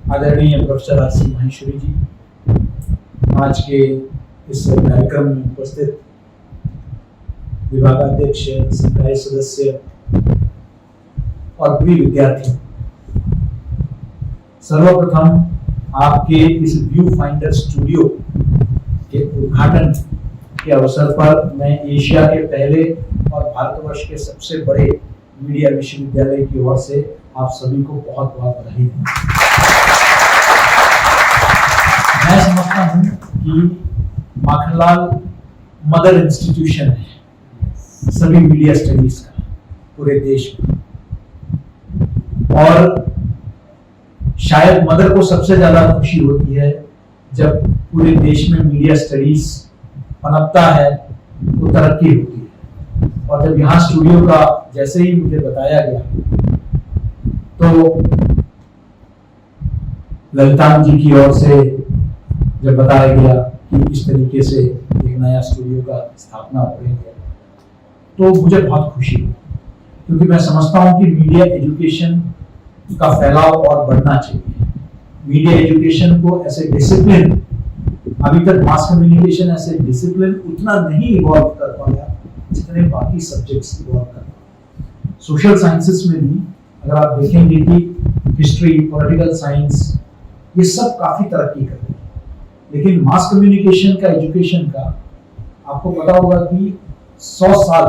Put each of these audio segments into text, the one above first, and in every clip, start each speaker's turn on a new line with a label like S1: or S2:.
S1: आदरणीय professor R C Maheshwari जी, आज के इस कार्यक्रम में उपस्थित विभागाध्यक्ष, संकाय सदस्य और प्रिय विद्यार्थी, सर्वप्रथम आपके इस व्यू फाइंडर स्टूडियो के उद्घाटन के अवसर पर मैं एशिया के पहले और भारतवर्ष के सबसे बड़े मीडिया विश्वविद्यालय की ओर से आप सभी को बहुत बहुत बधाई दूं। मैं समझता हूं कि माखनलाल मदर इंस्टीट्यूशन है सभी मीडिया स्टडीज का पूरे देश में, और शायद मदर को सबसे ज्यादा खुशी होती है जब पूरे देश में मीडिया स्टडीज पनपता है तो तरक्की होती है। और जब यहाँ स्टूडियो का जैसे ही मुझे बताया गया तो ललिता जी की ओर से जब बताया गया कि इस तरीके से एक नया स्टूडियो का स्थापना हो रही है तो मुझे बहुत खुशी हुई, क्योंकि मैं समझता हूं कि मीडिया एजुकेशन का फैलाव और बढ़ना चाहिए। मीडिया एजुकेशन को ऐसे डिसिप्लिन, अभी तक मास कम्युनिकेशन ऐसे डिसिप्लिन उतना नहीं इवॉल्व कर पाया जितने बाकी सब्जेक्ट्स इवॉल्व कर पाए। सोशल साइंसेस में भी अगर आप देखेंगे कि हिस्ट्री, पॉलिटिकल साइंस, ये सब काफी तरक्की कर रहे हैं, लेकिन मास कम्युनिकेशन का, एजुकेशन का आपको पता होगा कि 100 साल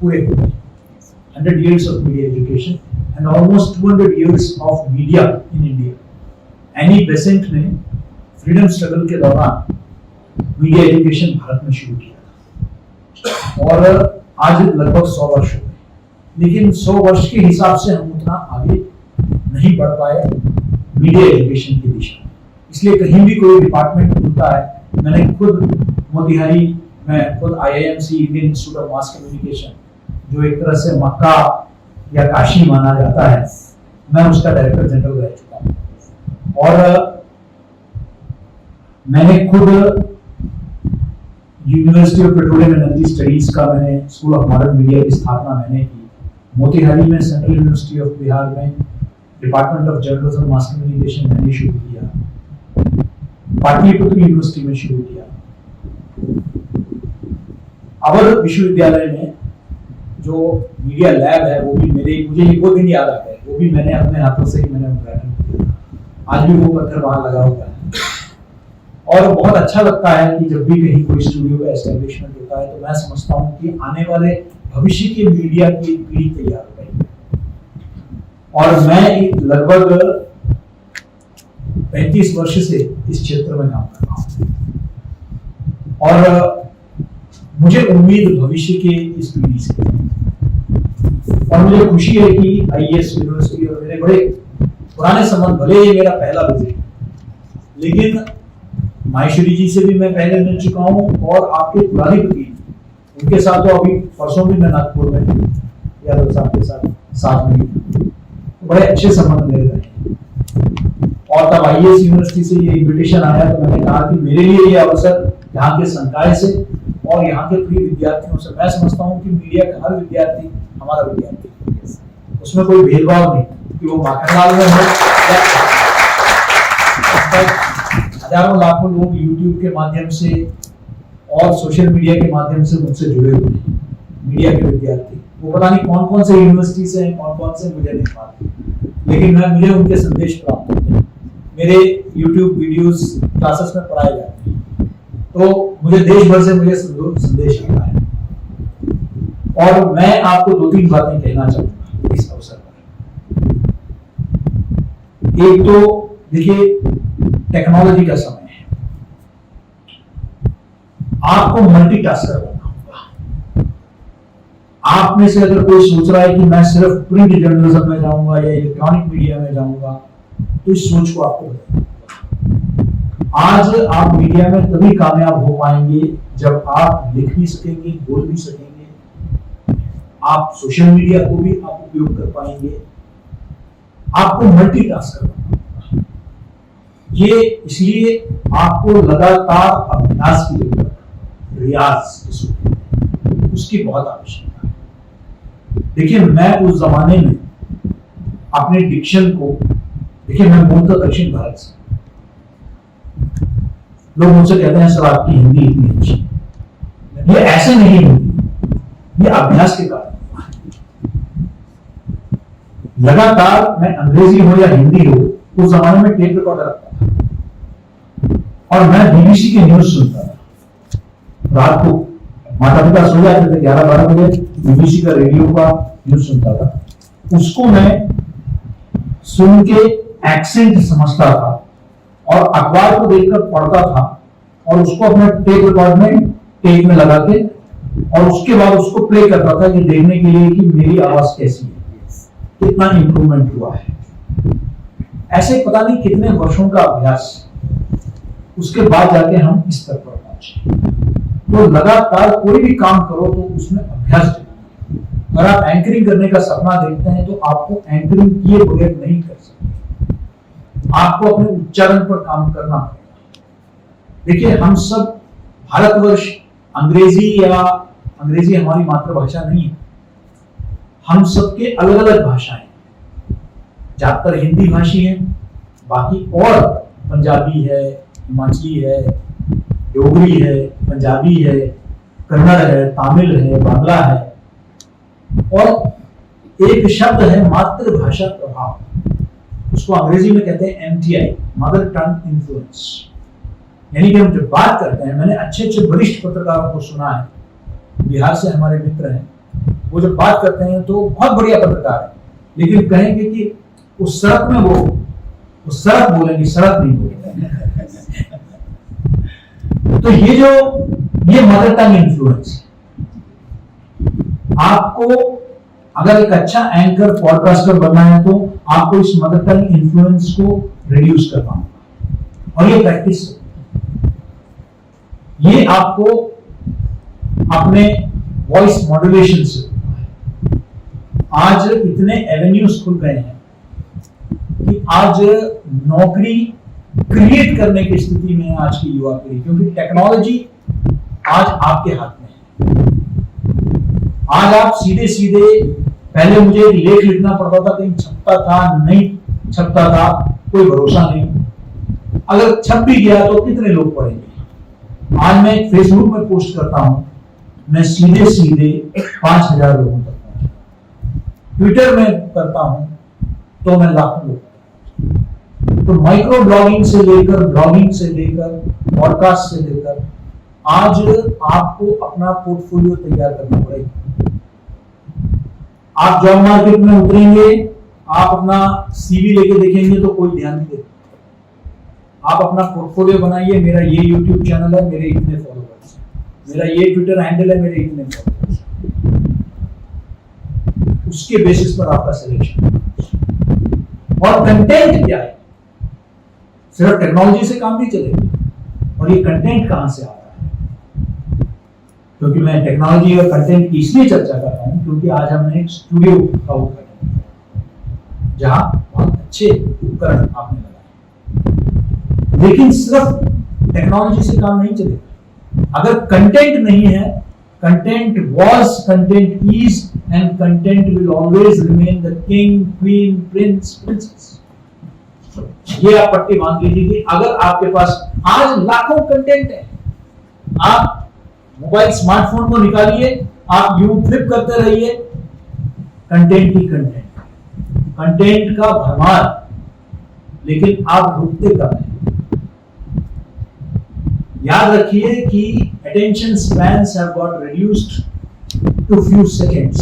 S1: पूरे हो गए, 100 years of media education and almost 200 years of media in India। Annie Besant ने फ्रीडम स्ट्रगल के दौरान मीडिया एजुकेशन भारत में शुरू किया था और आज लगभग 100 वर्ष हो गए, लेकिन 100 वर्ष के हिसाब से हम उतना आगे नहीं बढ़ पाए मीडिया एजुकेशन की दिशा में। इसलिए कहीं भी कोई डिपार्टमेंट खुलता है, मैंने खुद मोतिहारी में खुद IIMC Indian institute of mass communication, जो एक तरह से मक्का या काशी माना जाता है, मैं उसका डायरेक्टर जनरल रह चुका हूँ। और मैंने खुद university of petroleum energy studies का, मैंने स्कूल ऑफ मॉडर्न मीडिया की स्थापना मैंने की। मोतिहारी में सेंट्रल यूनिवर्सिटी ऑफ बिहार में department of journalism mass communication मैंने शुरू किया, पाटलिपुत्र यूनिवर्सिटी में शुरू किया। अवध विश्वविद्यालय में जो मीडिया लैब है वो भी मुझे वो दिन याद आ गए, वो भी मैंने अपने हाथों से ही मैंने उद्घाटन किया। आज भी वो पत्थर वहां लगा हुआ है और बहुत अच्छा लगता है कि जब भी कहीं कोई स्टूडियो का एस्टेब्लिशमेंट होता है तो मैं समझता हूँ कि आने वाले भविष्य के मीडिया की एक पीढ़ी तैयार हो रही है। और मैं लगभग 35 वर्ष से इस क्षेत्र में काम कर रहा हूँ और मुझे उम्मीद भविष्य के इस पीढ़ी से, और मुझे खुशी है कि IES यूनिवर्सिटी और मेरे बड़े पुराने संबंध, भले ये मेरा पहला विजिट, लेकिन माहेश्वरी जी से भी मैं पहले मिल चुका हूँ और आपके पुराने प्रतिनिधि, उनके साथ तो अभी परसों भी मैं नागपुर में यादव साहब के साथ में तो बड़े अच्छे संबंध मेरे रहे। और तब IES यूनिवर्सिटी से ये इन्विटेशन आया तो मैंने कहा कि मेरे लिए ये अवसर यहाँ के संकाय से और यहाँ के प्रिय विद्यार्थियों से, मैं समझता हूँ कि मीडिया का हर विद्यार्थी हमारा विद्यार्थी, उसमें कोई भेदभाव नहीं कि वो माखनलाल में हो। हजारों लाखों लोग YouTube के माध्यम से और सोशल मीडिया के माध्यम से मुझसे जुड़े हुए हैं, मीडिया के विद्यार्थी। वो पता नहीं कौन कौन से यूनिवर्सिटी से हैं, कौन कौन से मुझे नहीं मालूम, लेकिन मुझे उनके संदेश प्राप्त होते हैं, मेरे YouTube वीडियोस क्लासेस में पढ़ाए जाते हैं, तो मुझे देश भर से मुझे संदेश आता है। और मैं आपको 2-3 बातें कहना चाहूंगा इस अवसर पर। एक तो देखिए, टेक्नोलॉजी का समय है, आपको मल्टीटास्कर बनना होगा। आप में से अगर कोई सोच रहा है कि मैं सिर्फ प्रिंट जर्नलिज्म में जाऊंगा या इलेक्ट्रॉनिक मीडिया में जाऊंगा, तो इस सोच को आपको बदलना होगा। आज आप मीडिया में तभी कामयाब हो पाएंगे जब आप लिख भी सकेंगे, बोल भी सकेंगे, आप सोशल मीडिया को भी आप उपयोग कर पाएंगे। आपको मल्टीटास्कर बनना होगा। ये इसलिए आपको लगातार अभ्यास की जरूरत है, रियाज उसकी बहुत आवश्यकता है। देखिए, मैं उस जमाने में अपने डिक्शन को देखिए, मैं मूलतः दक्षिण भारत से, लोग मुझसे कहते हैं सर आपकी हिंदी इतनी अच्छी। ये ऐसे नहीं होती, ये अभ्यास के कारण। लगातार मैं अंग्रेजी हो या हिंदी हो, उस जमाने में टेप रिकॉर्डर रखता था और मैं बीबीसी के न्यूज सुनता था। रात को माता पिता सो जाते थे 11-12 बजे, बीबीसी का रेडियो का न्यूज सुनता था। उसको मैं सुन के एक्सेंट समझता था और अखबार को देखकर पढ़ता था और उसको अपने टेप रिकॉर्ड में टेप में लगा के और उसके बाद उसको प्ले करता था ये देखने के लिए कि मेरी आवाज कैसी है, कितना इंप्रूवमेंट हुआ है। ऐसे पता नहीं कितने वर्षों का अभ्यास, उसके बाद जाके हम इस स्तर पर पहुंचे। तो लगातार कोई भी काम करो तो उसमें अभ्यास जरूरी है। अगर आप एंकरिंग करने का सपना देखते हैं तो आपको एंकरिंग किए बगैर नहीं कर सकते, आपको अपने उच्चारण पर काम करना पड़ेगा। देखिए, हम सब भारतवर्ष, अंग्रेजी हमारी मातृभाषा नहीं है, हम सबके अलग अलग भाषाएं, ज्यादातर हिंदी भाषी है, बाकी और पंजाबी है, हिमाचली है, डोगरी है, पंजाबी है, कन्नड़ है, तमिल है, बांग्ला है, और एक शब्द है मातृभाषा प्रभाव, उसको अंग्रेजी में कहते हैं MTI, मदर टंग इन्फ्लुएंस। यानी कि हम जब बात करते हैं, मैंने अच्छे अच्छे वरिष्ठ पत्रकारों को सुना है, बिहार से हमारे मित्र हैं, वो जब बात करते हैं तो बहुत बढ़िया पत्रकार है, लेकिन कहेंगे कि उस सड़क में वो सड़क बोलेंगे, सड़क नहीं बोलेंगे। तो ये मदर टंग इन्फ्लुएंस आपको, अगर एक अच्छा एंकर पॉडकास्टर बनना है तो आपको इस मदर टंग इन्फ्लुएंस को रिड्यूस करना होगा, और ये प्रैक्टिस, ये आपको अपने वॉइस मॉड्यूलेशन से। आज इतने एवेन्यूज खुल गए हैं कि आज नौकरी क्रिएट करने की स्थिति में है आज की युवा पीढ़ी, क्योंकि टेक्नोलॉजी आज आपके हाथ में है। आज आप सीधे सीधे, पहले मुझे लेख लिखना पड़ता था, कहीं छपता था, नहीं छपता था, कोई भरोसा नहीं, अगर छप भी गया तो कितने लोग पढ़ेंगे। आज मैं फेसबुक में पोस्ट करता हूं, मैं सीधे सीधे 5000 लोगों तक पहुंचा। ट्विटर में करता हूं तो मैं लाखों लोग। तो माइक्रो ब्लॉगिंग से लेकर, ब्लॉगिंग से लेकर, पॉडकास्ट से लेकर, आज आपको अपना पोर्टफोलियो तैयार करना पड़ेगा। आप जॉब मार्केट में उतरेंगे, आप अपना CV लेके देखेंगे तो कोई ध्यान नहीं देगा। आप अपना पोर्टफोलियो बनाइए, मेरा ये YouTube चैनल है, मेरे इतने फॉलोअर्स, मेरा ये ट्विटर हैंडल है, मेरे इतने फॉलोअर्स, उसके बेसिस पर आपका सिलेक्शन। और कंटेंट क्या है, सिर्फ टेक्नोलॉजी से काम नहीं चलेगा। और ये कंटेंट कहां से आ रहा है, क्योंकि मैं टेक्नोलॉजी और कंटेंट की इसलिए चर्चा कर रहा हूं क्योंकि आज हमने एक स्टूडियो का उद्घाटन किया जहां बहुत अच्छे उपकरण आपने लगाए, लेकिन सिर्फ टेक्नोलॉजी से काम नहीं चलेगा अगर कंटेंट नहीं है। Content was, content is, and content will always remain the king, queen, prince, princess. ये आप पट्टी बांध लीजिए कि अगर आपके पास आज लाखों कंटेंट है, आप मोबाइल स्मार्टफोन को निकालिए, आप यूं फ्लिप करते रहिए, कंटेंट ही कंटेंट, कंटेंट का भरमार, लेकिन आप रुकते कब हैं। याद रखिए कि attention spans have got reduced to few seconds,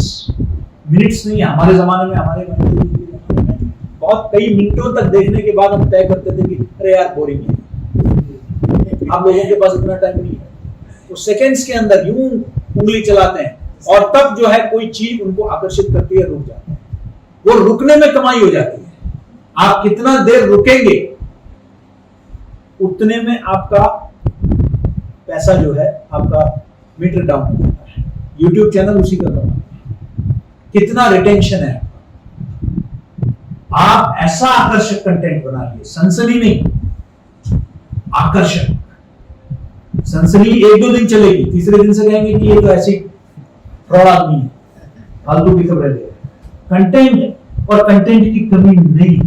S1: minutes नहीं। हमारे जमाने में, हमारे बहुत कई मिनटों तक देखने के बाद हम तय करते थे कि अरे यार बोरिंग है। आप लोगों के पास इतना टाइम नहीं है, वो सेकंड्स के अंदर यूं उंगली चलाते हैं और तब जो है कोई चीज उनको आकर्षित करती है, रुक जाते हैं। वो रुकने में कमाई हो जाती है। आप कितना देर रुकेंगे उतने में आपका पैसा जो है, आपका मीटर डाउन हो जाता है। YouTube चैनल उसी का काम है। कितना रिटेंशन है, आप ऐसा आकर्षक कंटेंट बनाइए, सनसनी नहीं, आकर्षक। सनसनी 1-2 दिन चलेगी, तीसरे दिन से कहेंगे कि ये तो ऐसी फ्रॉड आदमी है, फालतू की खबरें दे। कंटेंट और कंटेंट की कमी नहीं,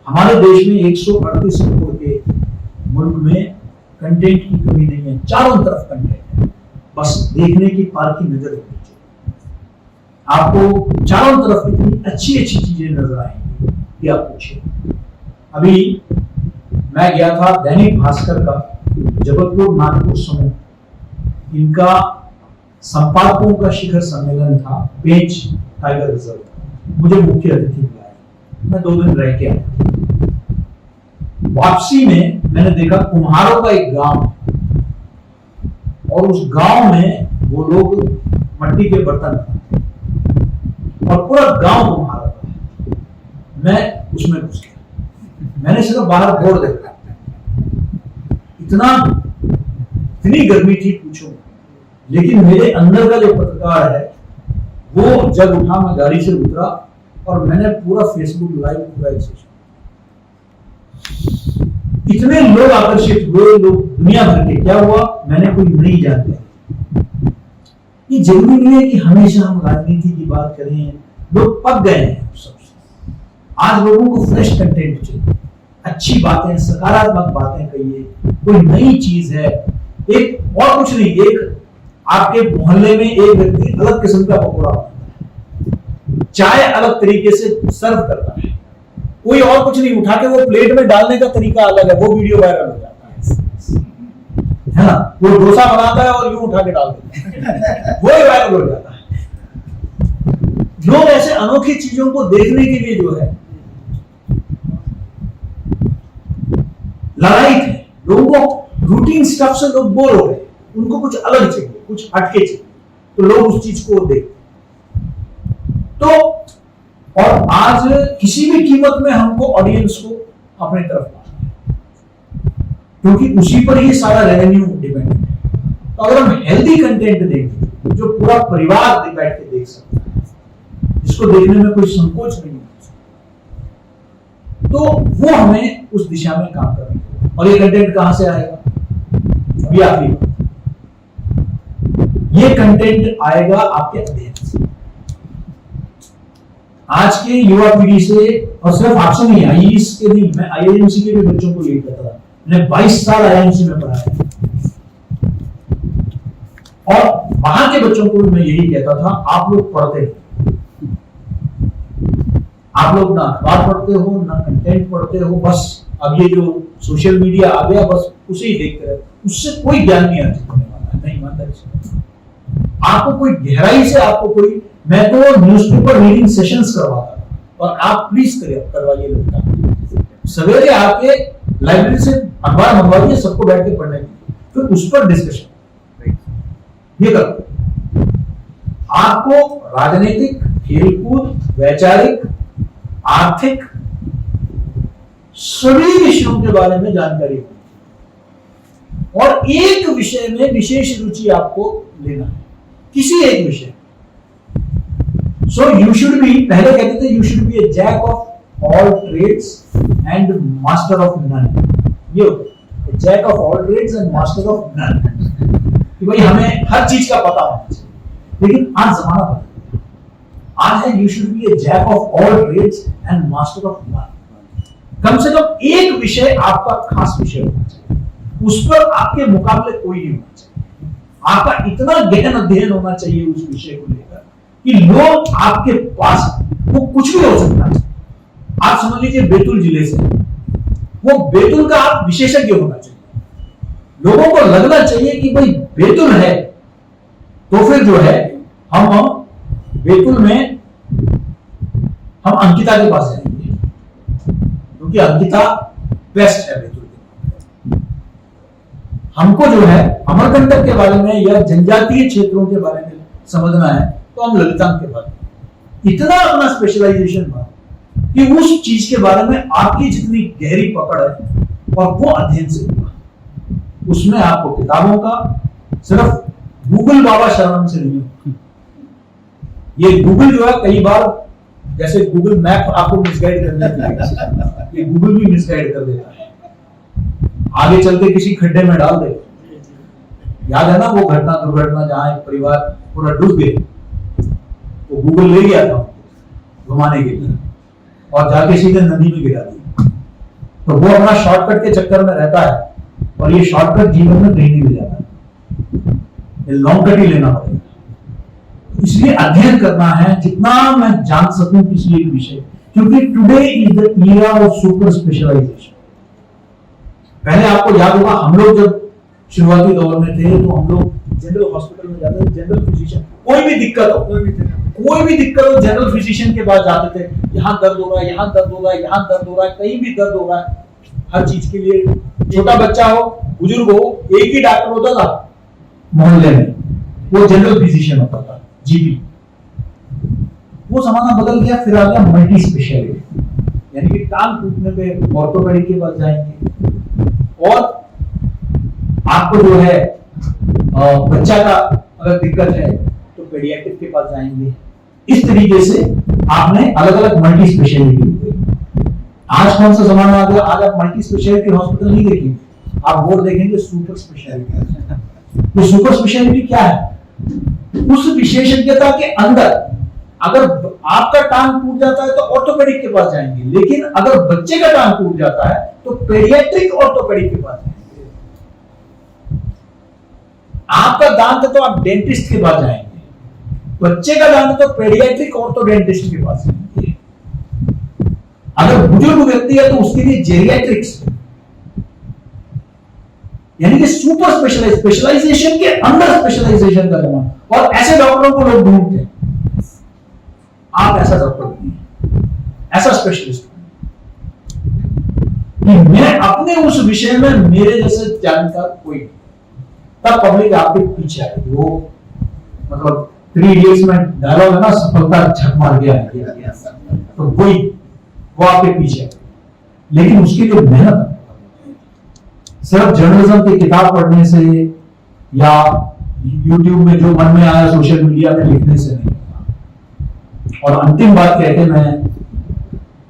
S1: हमारे देश में 138 करोड़ के मुल्क में कंटेंट की कमी नहीं है, चारों तरफ कंटेंट है, बस देखने की पार की नजर होनी चाहिए। आपको चारों तरफ इतनी अच्छी अच्छी चीजें नजर आएंगी कि आप पूछिए। अभी मैं गया था दैनिक भास्कर का जबलपुर नागपुर समूह, इनका संपादकों का शिखर सम्मेलन था पेंच टाइगर रिजर्व। मुझे मुख्य अतिथि बुलाया, मैं 2 दिन रह के आया। वापसी में मैंने देखा कुम्हारों का एक गांव और उस गांव में वो लोग मट्टी के बर्तन बनाते और पूरा गांव कुम्हारों का है। मैं उसमें घुस गया, मैंने सिर्फ बाहर बोर्ड देखा, इतनी गर्मी थी पूछो, लेकिन मेरे अंदर का जो पत्रकार है वो जब उठा, मैं गाड़ी से उतरा और मैंने पूरा फेसबुक लाइव पूरा एक सेशन, इतने लोग आकर्षित हुए, लोग दुनिया भर के। क्या हुआ, मैंने कोई नई जानकारी। ये जरूरी नहीं है कि हमेशा हम राजनीति की बात करें, लोग पक गए हैं सबसे। आज लोगों को फ्रेश कंटेंट चाहिए, अच्छी बातें, सकारात्मक बातें कहिए, कोई नई चीज है। एक और कुछ नहीं, एक आपके मोहल्ले में एक व्यक्ति अलग किस्म का पकौड़ा बनाता है, चाय अलग तरीके से सर्व करता है, कोई और कुछ नहीं, उठा के वो प्लेट में डालने का तरीका अलग है, वो वीडियो वायरल हो जाता है ना। वो डोसा बनाता है और यूं उठा के डाल देता है, वो वायरल हो जाता है। लोग ऐसे अनोखी चीजों को देखने के लिए जो है लड़ाई थे, लोगों को रूटीन स्टफ से लोग बोर हो गए, उनको कुछ अलग चाहिए, कुछ हटके चाहिए, तो लोग उस चीज को देखते। तो और आज किसी भी कीमत में हमको ऑडियंस को अपने तरफ लाना है, क्योंकि उसी पर ही सारा रेवेन्यू डिपेंड है। तो अगर हम हेल्दी कंटेंट देंगे जो पूरा परिवार बैठ के देख सकता है, जिसको देखने में कोई संकोच नहीं होता, तो वो हमें उस दिशा में काम करना है। और ये कंटेंट कहां से आएगा, अभी आखिरी, ये कंटेंट आएगा आपके अध्ययन से। आज के युवा पीढ़ी से, और सिर्फ आपसे नहीं, आईईएस के नहीं, मैं आईआईएमसी के भी बच्चों को यही कहता था, मैंने 22 साल आईआईएमसी में पढ़ा है, और वहां के बच्चों को भी मैं यही कहता था, आप लोग पढ़ते हैं, आप लोग ना अखबार पढ़ते हो ना कंटेंट पढ़ते हो, बस अब ये जो सोशल मीडिया आ गया बस उसे ही देखते रहे, उससे कोई ज्ञान नहीं अर्जित होने वाला है, नहीं मानता इसको। आपको कोई गहराई से, आपको कोई, मैं तो न्यूज़पेपर रीडिंग सेशंस करवाता था, और आप प्लीज करवाइए लगता, सवेरे आके लाइब्रेरी से अखबार मंगवाइए, सबको बैठ के पढ़ने की, फिर उस पर डिस्कशन ये करो। आपको राजनीतिक, खेलकूद, वैचारिक, आर्थिक, सभी विषयों के बारे में जानकारी होगी, और एक विषय में विशेष रुचि आपको लेना है, किसी एक विषय। सो यू शुड बी, पहले कहते थे you should be a jack of all trades and master of none. ये jack of all trades and master of none, कि भाई हमें हर चीज का पता होना चाहिए, लेकिन आज जमाना बदल गया। आज है you should be a jack of all trades and master of none. कम से कम एक विषय आपका खास विषय होना चाहिए, उस पर आपके मुकाबले कोई नहीं होना चाहिए। आपका इतना गहन अध्ययन होना चाहिए उस विषय को लेकर कि लोग आपके पास, वो कुछ भी हो सकता है। आप समझ लीजिए बैतूल जिले से, वो बैतूल का आप विशेषज्ञ होना चाहिए, लोगों को लगना चाहिए कि भाई बैतूल है, तो फिर जो है हम बैतूल में हम अंकिता के पास जाएंगे, क्योंकि अंकिता बेस्ट है बैतूल के। हमको जो है अमरकंटक के बारे में या जनजातीय क्षेत्रों के बारे में समझना है, तो हम ललितांक के बारे में इतना अपना स्पेशलाइजेशन बना कि उस चीज के बारे में आपकी जितनी गहरी पकड़ है, और वो अध्ययन से हुआ, उसमें आपको किताबों का, सिर्फ गूगल बाबा शरणम से नहीं होगा। ये गूगल जो है कई बार, जैसे गूगल मैप आपको मिसगाइड करने के लिए, ये गूगल भी मिसगाइड कर देता है, आगे चल के किसी खड्डे में डाल दे। याद है ना वो घटना, दुर्घटना, जहां एक परिवार पूरा डूब गए, तो गूगल ले गया था घुमाने के लिए, और जाके सीधे नदी में गिरा दिया। तो वो अपना शॉर्टकट के चक्कर में रहता है और ये शॉर्टकट जीवन में कहीं नहीं ले जाता, ये लॉन्ग कट ही लेना पड़ेगा। इसलिए अध्ययन करना है जितना मैं जान सकूं किसी एक विषय, क्योंकि today is the era of super specialization. पहले आपको याद होगा हम लोग जब शुरुआती दौर में थे तो हम लोग जनरल हॉस्पिटल में जाते थे, जनरल फिजिशियन, कोई भी दिक्कत हो जनरल फिजिशियन के पास जाते थे। यहाँ दर्द हो रहा है, यहाँ दर्द हो रहा है, यहाँ दर्द हो रहा है, कहीं भी दर्द हो रहा है, हर चीज के लिए, छोटा बच्चा हो बुजुर्ग हो, एक ही डॉक्टर होता था मोहल्ले में, वो जनरल फिजिशियन होता था, जीपी। वो जमाना बदल गया, फिर आ गया मल्टी स्पेशलिटी, यानी कि टांग टूटने पे ऑर्थोपेडिक के पास जाएंगे, और आपको जो है बच्चा का अगर दिक्कत है तो पेडियाट्रिक के पास जाएंगे। इस तरीके से आपने अलग अलग मल्टी स्पेशलिटी। आज कौन सा जमाना आ गया, आज आप मल्टी स्पेशलिटी हॉस्पिटल नहीं देखेंगे, आप वो देखेंगे सुपर स्पेशलिटी। ये सुपर स्पेशलिटी क्या है? उस विशेषज्ञता के अंदर अगर आपका टांग टूट जाता है तो ऑर्थोपेडिक के पास जाएंगे, लेकिन अगर बच्चे का टांग टूट जाता है तो पेडियाट्रिक ऑर्थोपेडिक के पास जाएंगे। आपका दांत है तो आप डेंटिस्ट के पास जाएंगे, बच्चे का दांत तो पेडियाट्रिक ऑर्थोडेंटिस्ट के पास जाएंगे। अगर बुजुर्ग व्यक्ति है तो उसके लिए जेरियाट्रिक्स, यानी कि सुपर स्पेशलाइजेशन के अंदर स्पेशलाइजेशन का जमाना, और ऐसे डॉक्टरों को लोग ढूंढते हैं। आप ऐसा डॉक्टर नहीं, ऐसा स्पेशलिस्ट कि मैं अपने उस विषय में मेरे जैसे जानकार कोई, तब पब्लिक आपके पीछे आएगी। वो मतलब 3 इडियट्स में डायलॉग है ना, सफलता झक मार गया है, तो कोई वो आपके पीछे है, लेकिन उसके लिए मेहनत सिर्फ जर्नलिज्म की किताब पढ़ने से या यूट्यूब में जो मन में आया सोशल मीडिया में लिखने से नहीं। और अंतिम बात कह के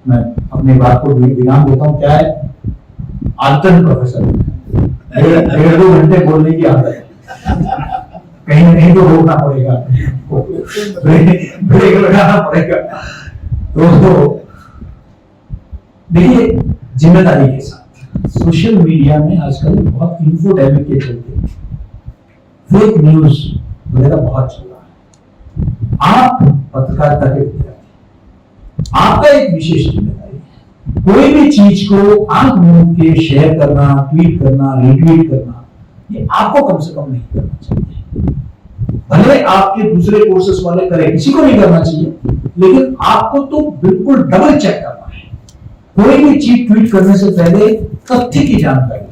S1: मैं अपनी बात को विराम देता हूं। क्या है, आदतन प्रोफेसर, 1.5-2 घंटे बोलने की आदत है, कहीं ना कहीं तो रोकना पड़ेगा, ब्रेक लगाना पड़ेगा। तो देखिए, जिम्मेदारी के साथ सोशल मीडिया में आजकल बहुत इन्फोडेमिक के चलते फेक न्यूज वगैरह बहुत चल रहा है। आप पत्रकारिता के विद्यार्थी, आपका एक विशेष जिम्मेदारी है, कोई भी चीज को आंख मूंद के शेयर करना, ट्वीट करना, रीट्वीट करना, ये आपको कम से कम नहीं करना चाहिए। भले आपके दूसरे कोर्सेस वाले करें, किसी को नहीं करना चाहिए, लेकिन आपको तो बिल्कुल डबल चेक करना है। कोई भी चीज ट्वीट करने से पहले तथ्य की जानकारी,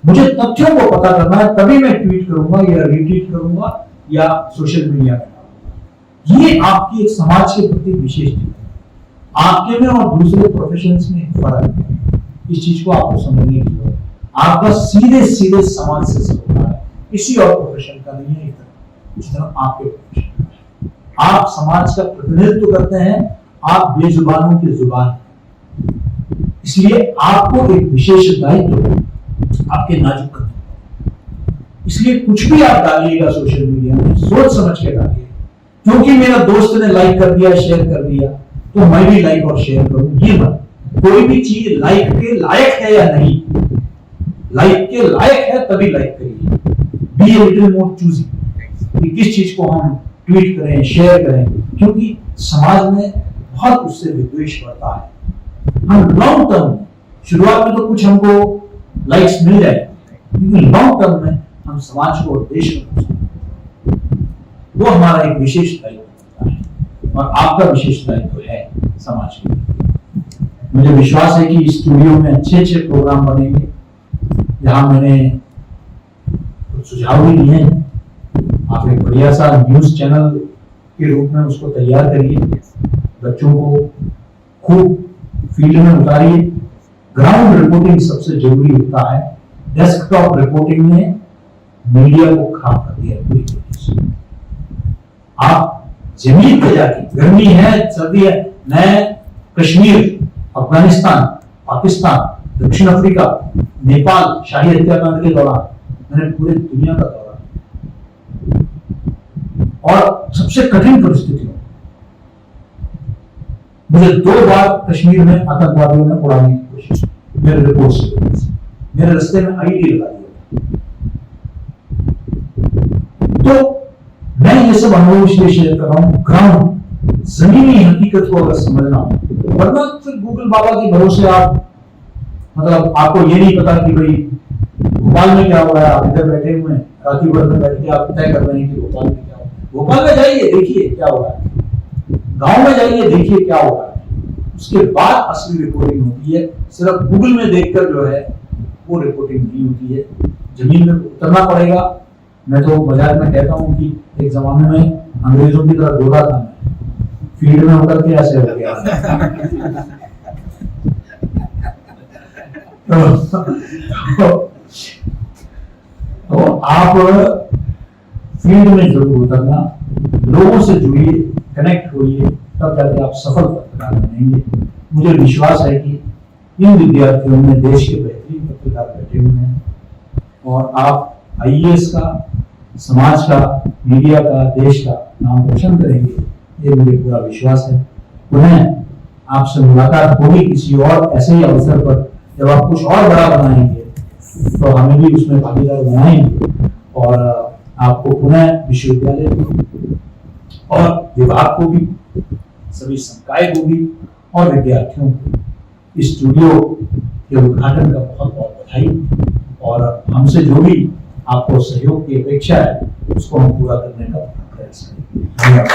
S1: मुझे तथ्यों को पता करना है, तभी मैं ट्वीट करूंगा या रीट्वीट करूंगा या सोशल मीडिया में डालूंगा। ये आपकी एक समाज के प्रति विशेष चीज है। आपके में और दूसरे प्रोफेशंस में फर्क है, इस चीज को आपको समझने की जरूरत है। आपका सीधे सीधे समाज से संबंध है, किसी और प्रोफेशन का नहीं है जितना आपके प्रोफेशन का है। आप समाज का प्रतिनिधित्व करते हैं, आप बेजुबानों की जुबान है, इसलिए आपको एक विशेष दायित्व आपके नाजुक करते, इसलिए कुछ भी आप डालिएगा सोशल मीडिया में सोच समझ के डालिए। क्योंकि मेरा दोस्त ने लाइक कर दिया, शेयर कर दिया, तो मैं भी लाइक और शेयर करूं, ये मत। कोई भी चीज लाइक के लायक है या नहीं, लाइक के लायक है तभी लाइक करिए। Be a little more choosing कि किस चीज को हम ट्वीट करें, शेयर करें, क्योंकि समाज में बहुत उससे विद्वेष बढ़ता है। हम लॉन्ग टर्म में, शुरुआत में तो कुछ हमको लाइक्स मिल जाए, लेकिन लॉन्ग टर्म में हम समाज को और देश को, वो हमारा एक विशेष दायित्व होता है, और आपका विशेष दायित्व है समाज के लिए। मुझे विश्वास है कि इस स्टूडियो में अच्छे अच्छे प्रोग्राम बनेंगे। यहाँ मैंने कुछ सुझाव भी दिए हैं, आप एक बढ़िया सा न्यूज चैनल के रूप में उसको तैयार करिए, बच्चों को खूब फील्ड में उतारिए। ग्राउंड रिपोर्टिंग सबसे जरूरी होता है, डेस्कटॉप रिपोर्टिंग ने मीडिया को खराब कर दिया पूरी तरीके से। आप जमीन पे जाके, गर्मी है, सर्दी है, मैं कश्मीर, अफगानिस्तान, पाकिस्तान, दक्षिण अफ्रीका, नेपाल शाही हत्याकांड के दौरान मैंने पूरे दुनिया का दौरा, और सबसे कठिन परिस्थितियों, मुझे 2 बार कश्मीर में आतंकवादियों ने उड़ाने की कोशिश मेरे रिपोर्ट से, मेरे रास्ते में आईडी लगा दिया। तो मैं ये सब अनुभव इसलिए शेयर कर रहा हूं, ग्राउंड जमीनी हकीकत को अगर समझना हो, वरना फिर गूगल बाबा के भरोसे आप मतलब आपको ये नहीं पता कि भाई भोपाल में क्या हुआ है, आप इधर बैठे हुए हैं, राती भर में बैठ के आप तय कर रहे हैं कि भोपाल में क्या हुआ। भोपाल में जाइए, देखिए क्या हो रहा है, गांव में जाइए, देखिए क्या हो रहा है, उसके बाद असली रिपोर्टिंग होती है। सिर्फ गूगल में देखकर जो है वो रिपोर्टिंग नहीं होती है, जमीन में उतरना पड़ेगा। मैं तो मजाक में कहता हूँ कि एक जमाने में अंग्रेजों की तरह गोरा था, फील्ड में उतर के ऐसे हो गया। तो आप फील्ड में जरूर उतरना, लोगों से जुड़िए, कनेक्ट होइए, तब जाके आप सफल पत्रकार बनेंगे। मुझे विश्वास है कि इन विद्यार्थियों में देश के बेहतरीन पत्रकार बैठे हुए हैं और आप आईएएस का, समाज का, मीडिया का, देश का नाम रोशन करेंगे, ये मुझे पूरा विश्वास है। पुनः आपसे मुलाकात होगी किसी और ऐसे ही अवसर पर, जब आप कुछ और बड़ा बनाएंगे तो हमें भी उसमें भागीदार बनाएंगे और आपको पुनः विश्वविद्यालय को और विभाग को भी, सभी संकाय को भी और विद्यार्थियों को इस स्टूडियो के उद्घाटन का बहुत बहुत बधाई। और हमसे जो भी आपको सहयोग की अपेक्षा है उसको हम पूरा करने का प्रयास करेंगे। धन्यवाद।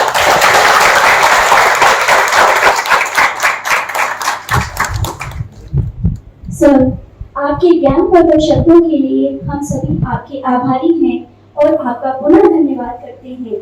S2: सर, आपके ज्ञानवर्धक शब्दों के लिए हम सभी आपके आभारी हैं और आपका पुनः धन्यवाद करते हैं।